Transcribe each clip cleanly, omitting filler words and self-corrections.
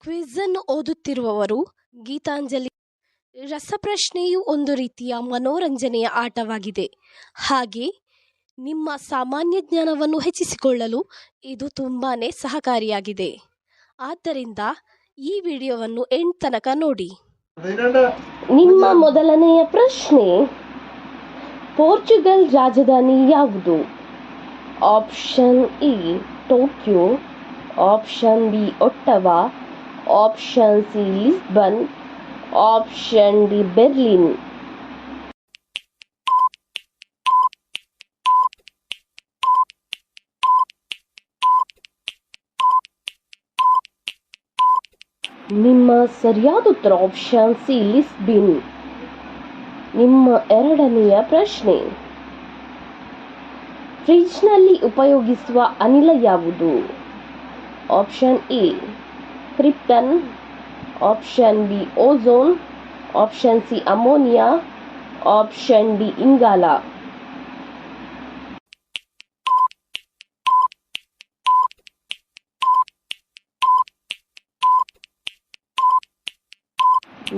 Quiz ಅನ್ನು ಓದುತ್ತಿರುವವರು ಗೀತಾಂಜಲಿ. ರಸಪ್ರಶ್ನೆಯು ಒಂದು ರೀತಿಯ ಮನೋರಂಜನೆಯ ಆಟವಾಗಿದೆ. ಹಾಗೆ ನಿಮ್ಮ ಸಾಮಾನ್ಯ ಜ್ಞಾನವನ್ನು ಹೆಚ್ಚಿಸಿಕೊಳ್ಳಲು ಇದು ತುಂಬಾನೇ ಸಹಕಾರಿಯಾಗಿದೆ. ಆದ್ದರಿಂದ ಈ ವಿಡಿಯೋವನ್ನು ಎಂಡ್ ತನಕ ನೋಡಿ. ನಿಮ್ಮ ಮೊದಲನೆಯ ಪ್ರಶ್ನೆ, ಪೋರ್ಚುಗಲ್ ರಾಜಧಾನಿ ಯಾವುದು? Option E Tokyo, option B Ottawa, option C Lisbon, option D Berlin. ನಿಮ್ಮ ಸರಿಯಾದ ಉತ್ತರ ಆಪ್ಷನ್ ಸಿ ಲಿಸ್ಬನ್. ನಿಮ್ಮ ಎರಡನೆಯ ಪ್ರಶ್ನೆ, ಫ್ರಿಡ್ಜ್ನಲ್ಲಿ ಉಪಯೋಗಿಸುವ ಅನಿಲ ಯಾವುದು? Option A krypton, option B ozone, option C ammonia, option D ಇಂಗಾಲ.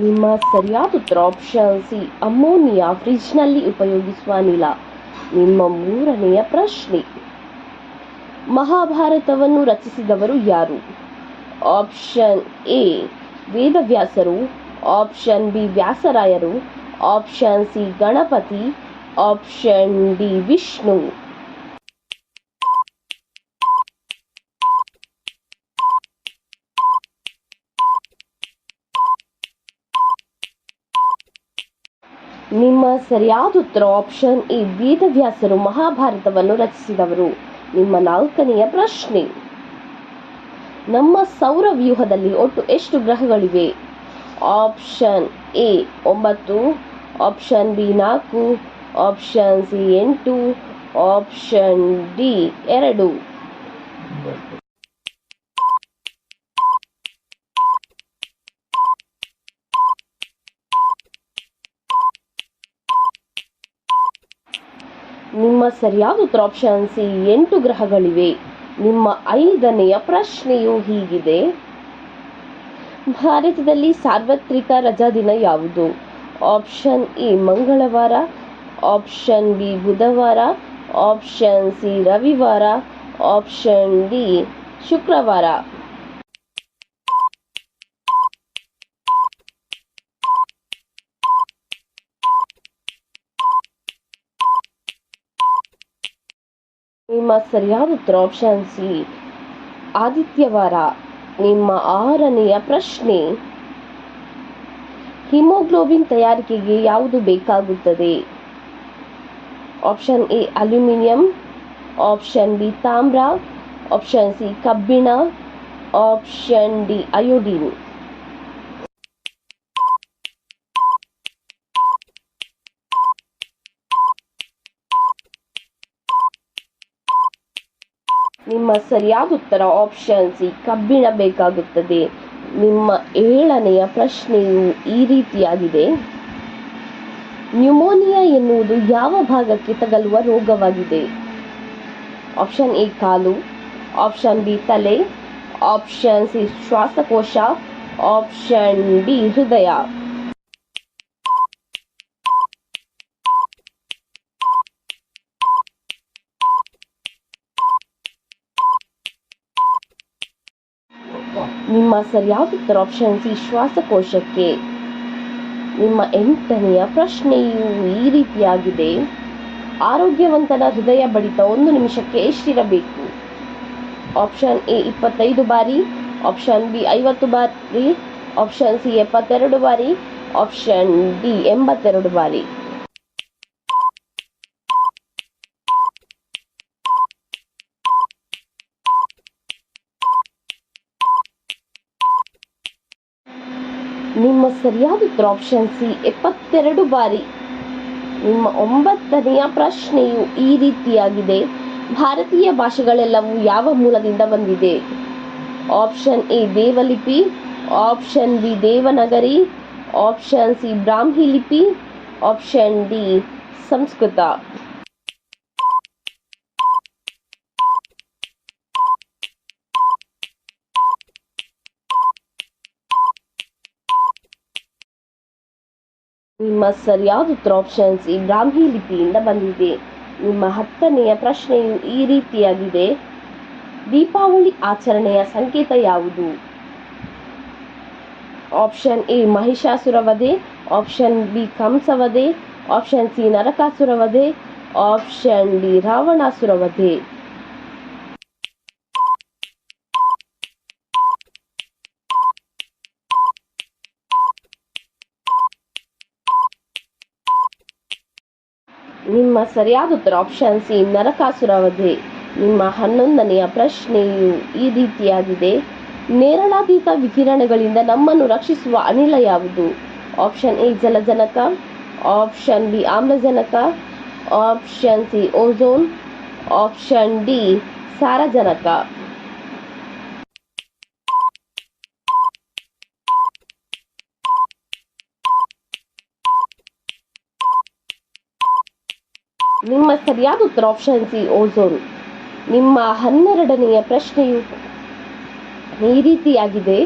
ನಿಮ್ಮ ಸರಿಯಾದ ಉತ್ತರ ಆಪ್ಷನ್ ಸಿ ಅಮೋನಿಯಾ, ಫ್ರಿಡ್ಜ್ನಲ್ಲಿ ಉಪಯೋಗಿಸುವ ಅನಿಲ. ನಿಮ್ಮ ಮೂರನೆಯ ಪ್ರಶ್ನೆ, ಮಹಾಭಾರತವನ್ನು ರಚಿಸಿದವರು ಯಾರು? ಆಪ್ಷನ್ ಎ ವೇದವ್ಯಾಸರು, ಆಪ್ಷನ್ ಬಿ ವ್ಯಾಸರಾಯರು, option C Ganapati, option D Vishnu. ನಿಮ್ಮ ಸರಿಯಾದ ಉತ್ತರ ಆಪ್ಷನ್ ಎ ವೇದವ್ಯಾಸರು ಮಹಾಭಾರತವನ್ನು ರಚಿಸಿದವರು. ನಿಮ್ಮ ನಾಲ್ಕನೆಯ ಪ್ರಶ್ನೆ, ನಮ್ಮ ಸೌರವ್ಯೂಹದಲ್ಲಿ ಒಟ್ಟು ಎಷ್ಟು ಗ್ರಹಗಳಿವೆ? Option A 9, option B 4, option C 8, option D 2. ನಿಮ್ಮ ಸರಿಯಾದ ಉತ್ತರ ಆಪ್ಷನ್ ಸಿ 8 ಗ್ರಹಗಳಿವೆ. ನಿಮ್ಮ ಐದನೆಯ ಪ್ರಶ್ನೆಯು ಹೀಗಿದೆ, ಭಾರತದಲ್ಲಿ ಸಾರ್ವತ್ರಿಕ ರಜಾ ದಿನ ಯಾವುದು? ಆಪ್ಷನ್ ಎ ಮಂಗಳವಾರ, ಆಪ್ಷನ್ ಬಿ ಬುಧವಾರ, ಆಪ್ಷನ್ ಸಿ ರವಿವಾರ, ಆಪ್ಷನ್ ಡಿ ಶುಕ್ರವಾರ. ನಿಮ್ಮ ಸರಿಯಾದ ಉತ್ತರ ಆಪ್ಷನ್ ಸಿ ಆದಿತ್ಯವಾರ. ನಿಮ್ಮ ಆರನೆಯ ಪ್ರಶ್ನೆ, ಹಿಮೋಗ್ಲೋಬಿನ್ ತಯಾರಿಕೆಗೆ ಯಾವುದು ಬೇಕಾಗುತ್ತದೆ? Option A aluminium, option B ತಾಮ್ರ, ಆಪ್ಷನ್ ಸಿ ಕಬ್ಬಿಣ, ಆಪ್ಷನ್ ಡಿ ಅಯೋಡಿನ್. ನಿಮ್ಮ ಸರಿಯಾದ ಉತ್ತರ ಆಪ್ಷನ್ ಸಿ ಕಬ್ಬಿಣ ಬೇಕಾಗುತ್ತದೆ. ನಿಮ್ಮ ಏಳನೆಯ ಪ್ರಶ್ನೆಯು ಈ ರೀತಿಯಾಗಿದೆ, ನ್ಯೂಮೋನಿಯಾ ಎನ್ನುವುದು ಯಾವ ಭಾಗಕ್ಕೆ ತಗಲುವ ರೋಗವಾಗಿದೆ? Option A call, option B ತಲೆ, ಆಪ್ಷನ್ ಸಿ ಶ್ವಾಸಕೋಶ, ಆಪ್ಷನ್ ಡಿ ಹೃದಯ. ನಿಮ್ಮ ಸರಿಯಾದ ಉತ್ತರ ಆಪ್ಷನ್ ಸಿ ಶ್ವಾಸಕೋಶಕ್ಕೆ. ನಿಮ್ಮ ಎಂಟನೆಯ ಪ್ರಶ್ನೆಯು ಈ ರೀತಿಯಾಗಿದೆ, ಆರೋಗ್ಯವಂತನ ಹೃದಯ ಬಡಿತ 1 ನಿಮಿಷಕ್ಕೆ ಎಷ್ಟಿರಬೇಕು? ಆಪ್ಷನ್ ಎ 25 ಬಾರಿ, ಆಪ್ಷನ್ ಬಿ 50 ಬಾರಿ, ಆಪ್ಷನ್ ಸಿ 72 ಬಾರಿ, ಆಪ್ಷನ್ ಡಿ 82 ಬಾರಿ. ನಿಮ್ಮ ಸರಿಯಾದ ಉತ್ತರ ಆಪ್ಷನ್ ಸಿ 72 ಬಾರಿ. ನಿಮ್ಮ 9ನೆಯ ಪ್ರಶ್ನೆಯು ಈ ರೀತಿಯಾಗಿದೆ, ಭಾರತೀಯ ಭಾಷೆಗಳೆಲ್ಲವೂ ಯಾವ ಮೂಲದಿಂದ ಬಂದಿದೆ? ಆಪ್ಷನ್ ಎ ದೇವಲಿಪಿ, option B Devanagari, option C Brahmi ಲಿಪಿ, ಆಪ್ಷನ್ ಡಿ ಸಂಸ್ಕೃತ. ನಿಮ್ಮ ಸರಿಯಾದ ಉತ್ತರ ಆಪ್ಷನ್ ಸಿ ಬ್ರಾಹ್ಮಿ ಲಿಪಿಯಿಂದ ಬಂದಿದೆ. ನಿಮ್ಮ 10ನೆಯ ಪ್ರಶ್ನೆಯು ಈ ರೀತಿಯಾಗಿದೆ. ದೀಪಾವಳಿ ಆಚರಣೆಯ ಸಂಕೇತ ಯಾವುದು? ಆಪ್ಷನ್ ಎ ಮಹಿಷಾಸುರ ವಧೆ, ಆಪ್ಷನ್ ಬಿ ಕಂಸವಧೆ, ಆಪ್ಷನ್ ಸಿ ನರಕಾಸುರ ವಧೆ, ಆಪ್ಷನ್ ಡಿ ರಾವಣಾಸುರ ವಧೆ. ನಿಮ್ಮ ಸರಿಯಾದ ಉತ್ತರ ಆಪ್ಷನ್ ಸಿ ನರಕಾಸುರ ವಧೆ. ನಿಮ್ಮ 11ನೆಯ ಪ್ರಶ್ನೆಯು ಈ ರೀತಿಯಾಗಿದೆ. ನೇರಳಾತೀತ ವಿಕಿರಣಗಳಿಂದ ನಮ್ಮನ್ನು ರಕ್ಷಿಸುವ ಅನಿಲ ಯಾವುದು? ಆಪ್ಷನ್ ಎ ಜಲಜನಕ, ಆಪ್ಷನ್ ಬಿ ಆಮ್ಲಜನಕ, option C ozone, option D ಸಾರಜನಕ. ನಿಮ್ಮ ಸರಿಯಾದ ಉತ್ತರ ಆಪ್ಷನ್ ಸಿ ಓಝೋನ್. ನಿಮ್ಮ 12ನೆಯ ಪ್ರಶ್ನೆಯು ಈ ರೀತಿಯಾಗಿದೆ.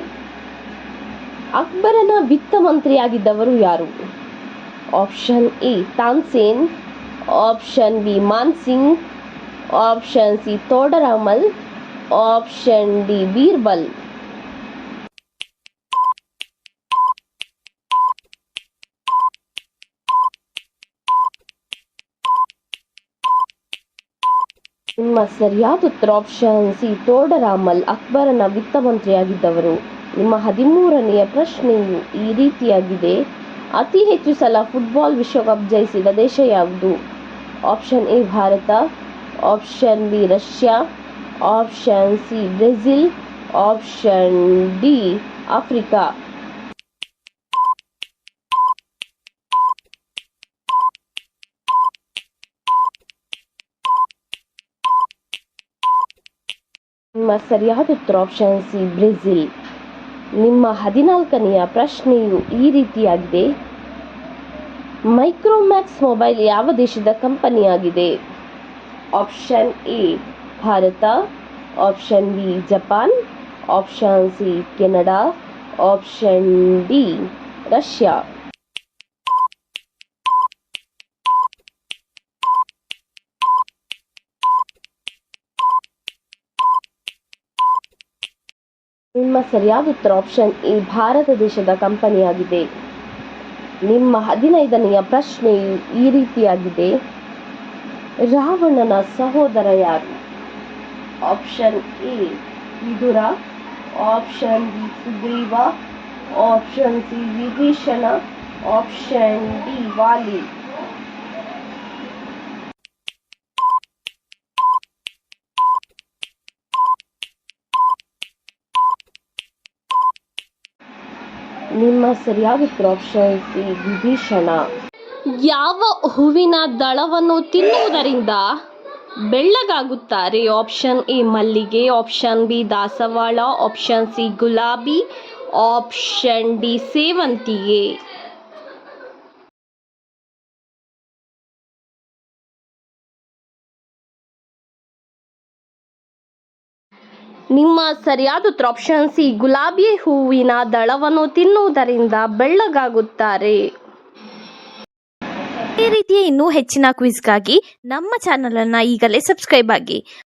ಅಕ್ಬರನ ವಿತ್ತ ಮಂತ್ರಿಯಾಗಿದ್ದವರು ಯಾರು? Option A Tansen, option B Mansingh, option C Todarmal, option D Birbal. ನಿಮ್ಮ ಸರಿಯಾದ ಉತ್ತರ ಆಪ್ಷನ್ ಸಿ ತೋಡರಾಮಲ್ ಅಕ್ಬರನ ವಿತ್ತ ಮಂತ್ರಿಯಾಗಿದ್ದವರು. ನಿಮ್ಮ 13ನೆಯ ಪ್ರಶ್ನೆಯು ಈ ರೀತಿಯಾಗಿದೆ. ಅತಿ ಹೆಚ್ಚು ಸಲ ಫುಟ್ಬಾಲ್ ವಿಶ್ವಕಪ್ ಜಯಿಸಿದ ದೇಶ ಯಾವುದು? Option A Bharat, option B Russia, option C Brazil, option D Africa. ನಿಮ್ಮ ಸರಿಯಾದ ಉತ್ತರ ಆಪ್ಷನ್ ಸಿ ಬ್ರೆಜಿಲ್. ನಿಮ್ಮ 14ನೆಯ ಪ್ರಶ್ನೆಯು ಈ ರೀತಿಯಾಗಿದೆ. ಮೈಕ್ರೋಮ್ಯಾಕ್ಸ್ ಮೊಬೈಲ್ ಯಾವ ದೇಶದ ಕಂಪನಿಯಾಗಿದೆ? Option A Bharat, option B Japan, option C Canada, option D Russia. ನಿಮ್ಮ ಸರಿಯಾದ ಉತ್ತರ ಆಪ್ಷನ್ ಎ ಭಾರತ ದೇಶದ ಕಂಪನಿಯಾಗಿದೆ. ನಿಮ್ಮ 15ನೆಯ ಪ್ರಶ್ನೆಯು ಈ ರೀತಿಯಾಗಿದೆ. ರಾವಣನ ಸಹೋದರ ಯಾರು? Option A Vidura, option B Sugriva, option C Vibhishana, option D Vali. ನಿಮ್ಮ ಸರಿಯಾದ ಉತ್ತರ ಆಪ್ಷನ್ ಸಿ ವಿಭೀಷಣ. ಯಾವ ಹೂವಿನ ದಳವನ್ನು ತಿನ್ನುವುದರಿಂದ ಬೆಳ್ಳಗಾಗುತ್ತಾರೆ? ಆಪ್ಷನ್ ಎ ಮಲ್ಲಿಗೆ, ಆಪ್ಷನ್ ಬಿ ದಾಸವಾಳ, ಆಪ್ಷನ್ ಸಿ ಗುಲಾಬಿ, ಆಪ್ಷನ್ ಡಿ ಸೇವಂತಿಗೆ. ನಿಮ್ಮ ಸರಿಯಾದ ಉತ್ತರ ಆಪ್ಷನ್ ಸಿ ಗುಲಾಬಿ ಹೂವಿನ ದಳವನ್ನು ತಿನ್ನುವುದರಿಂದ ಬೆಳ್ಳಗಾಗುತ್ತಾರೆ. ಈ ರೀತಿಯ ಇನ್ನೂ ಹೆಚ್ಚಿನ ಕ್ವಿಜ್ಗಾಗಿ ನಮ್ಮ ಚಾನಲ್ ಅನ್ನು ಈಗಲೇ ಸಬ್ಸ್ಕ್ರೈಬ್ ಆಗಿ.